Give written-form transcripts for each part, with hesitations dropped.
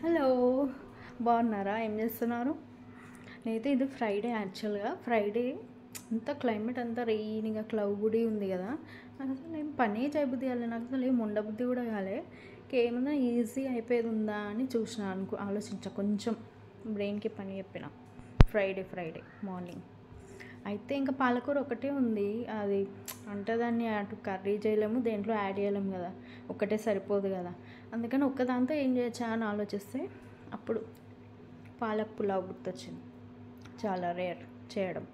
Hello, బాగున్నారా? ఏం చేస్తున్నారు? నేనైతే ఇది ఫ్రైడే, యాక్చువల్గా ఫ్రైడే అంతా క్లైమేట్ అంతా రెయిన్గా క్లౌడీ ఉంది కదా. నాకు అసలు ఏం పనే చేయబుద్ధి కాలే, నాకు అసలు ఏం ఉండబుద్ధి కూడా కాలే. ఏమన్నా ఈజీ అయిపోయేది ఉందా అని చూసిన, ఆలోచించా, కొంచెం బ్రెయిన్కి పని చెప్పిన. ఫ్రైడే మార్నింగ్ అయితే ఇంకా పాలకూర ఒకటే ఉంది. అది అంటే దాన్ని అటు కర్రీ చేయలేము, దేంట్లో యాడ్ చేయలేము కదా, ఒక్కటే సరిపోదు కదా. అందుకని ఒక్కదాంతో ఏం చేయొచ్చా అని ఆలోచిస్తే అప్పుడు పాలక్ పులావ్ గుర్తొచ్చింది. చాలా రేర్ చేయడం,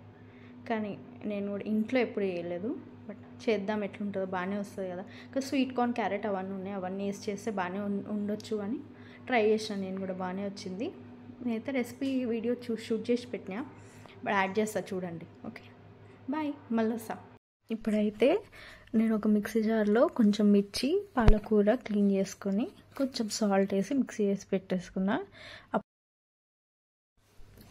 కానీ నేను కూడా ఇంట్లో ఎప్పుడు చేయలేదు. బట్ చేద్దాం, ఎట్లుంటుందో, బాగానే వస్తుంది కదా. ఇంకా స్వీట్ కార్న్, క్యారెట్ అవన్నీ ఉన్నాయి, అవన్నీ వేసి చేస్తే బాగానే ఉండొచ్చు అని ట్రై చేసాను నేను కూడా, బాగానే వచ్చింది. నేనైతే రెసిపీ వీడియో షూట్ చేసి పెట్టినా, బట్ యాడ్ చేస్తా చూడండి. ఓకే, బాయ్, మళ్ళీ వస్తా. ఇప్పుడైతే నేను ఒక మిక్సీ జార్లో కొంచెం మిర్చి, పాలకూర క్లీన్ చేసుకొని కొంచెం సాల్ట్ వేసి మిక్సీ చేసి పెట్టేసుకున్నా.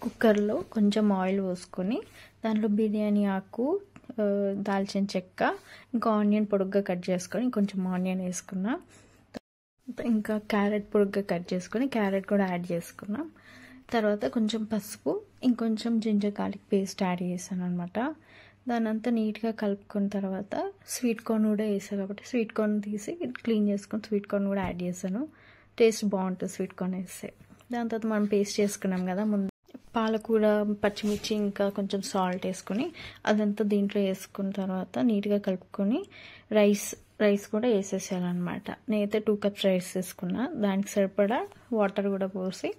కుక్కర్లో కొంచెం ఆయిల్ పోసుకొని దాంట్లో బిర్యానీ ఆకు, దాల్చిన చెక్క, ఇంకా ఆనియన్ పొడుగ్గా కట్ చేసుకొని కొంచెం ఆనియన్ వేసుకున్నా. ఇంకా క్యారెట్ పొడుగ్గా కట్ చేసుకొని క్యారెట్ కూడా యాడ్ చేసుకున్నా. తర్వాత కొంచెం పసుపు, ఇంకొంచెం జింజర్ గార్లిక్ పేస్ట్ యాడ్ చేశాను అనమాట. దాని అంతా నీట్గా కలుపుకున్న తర్వాత స్వీట్ కార్న్ కూడా వేసాను కాబట్టి స్వీట్ కార్న్ తీసి క్లీన్ చేసుకొని స్వీట్ కార్న్ కూడా యాడ్ చేశాను. టేస్ట్ బాగుంటుంది స్వీట్ కార్న్ వేస్తే. దాని తర్వాత మనం పేస్ట్ చేసుకున్నాం కదా ముందు, పాలకూర, పచ్చిమిర్చి, ఇంకా కొంచెం సాల్ట్ వేసుకొని అదంతా దీంట్లో వేసుకున్న తర్వాత నీట్గా కలుపుకొని రైస్ కూడా వేసేసానమాట. నేనైతే 2 కప్స్ రైస్ వేసుకున్నా. దానికి సరిపడా వాటర్ కూడా పోసి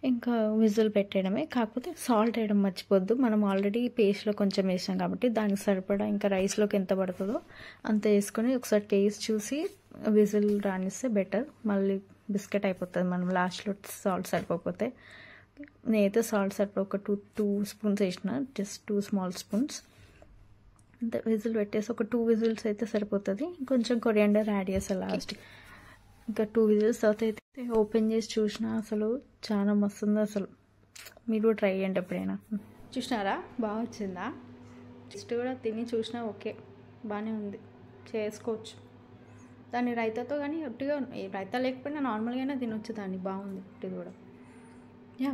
ఇంకా విజిల్ పెట్టేయడమే. కాకపోతే సాల్ట్ వేయడం మర్చిపోద్దు, మనం ఆల్రెడీ పేస్ట్లో కొంచెం వేసాం కాబట్టి దానికి సరిపడా ఇంకా రైస్లోకి ఎంత పడుతుందో అంత వేసుకొని ఒకసారి టేస్ట్ చూసి విజిల్ రానిస్తే బెటర్. మళ్ళీ బిస్కెట్ అయిపోతుంది మనం లాస్ట్లో సాల్ట్ సరిపోతే. నేనైతే సాల్ట్ సరిపో ఒక టూ స్పూన్స్ వేసిన, జస్ట్ 2 స్మాల్ స్పూన్స్ అంతే. విజిల్ పెట్టేసి ఒక 2 విజిల్స్ అయితే సరిపోతుంది. కొంచెం కొరియాండర్ యాడ్ చేస్తా లాస్ట్. ఇంకా 2 విజిల్స్ తర్వాత అయితే ఓపెన్ చేసి చూసినా అసలు చాలా మస్తు ఉంది అసలు. మీరు కూడా ట్రై చేయండి ఎప్పుడైనా. చూసినారా, బాగా వచ్చిందా? జస్ట్ కూడా తిని చూసినా ఓకే, బాగానే ఉంది, చేసుకోవచ్చు దాన్ని రైతాతో. కానీ ఒట్టిగా రైతా లేకపోయినా నార్మల్గానే తినొచ్చు దాన్ని, బాగుంది ఒట్టి కూడా.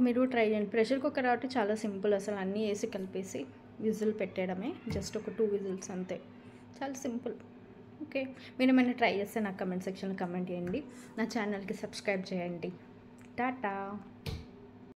మీరు ట్రై చేయండి. ప్రెషర్ కుక్కర్ కాబట్టి చాలా సింపుల్, అసలు అన్నీ వేసి కలిపేసి విజిల్ పెట్టేయడమే. జస్ట్ ఒక 2 విజిల్స్ అంతే, చాలా సింపుల్. ఓకే, మీరు ఏమైనా ట్రై చేస్తే నాకు కమెంట్ సెక్షన్లో కమెంట్ చేయండి. నా ఛానల్కి సబ్స్క్రైబ్ చేయండి. టాటా.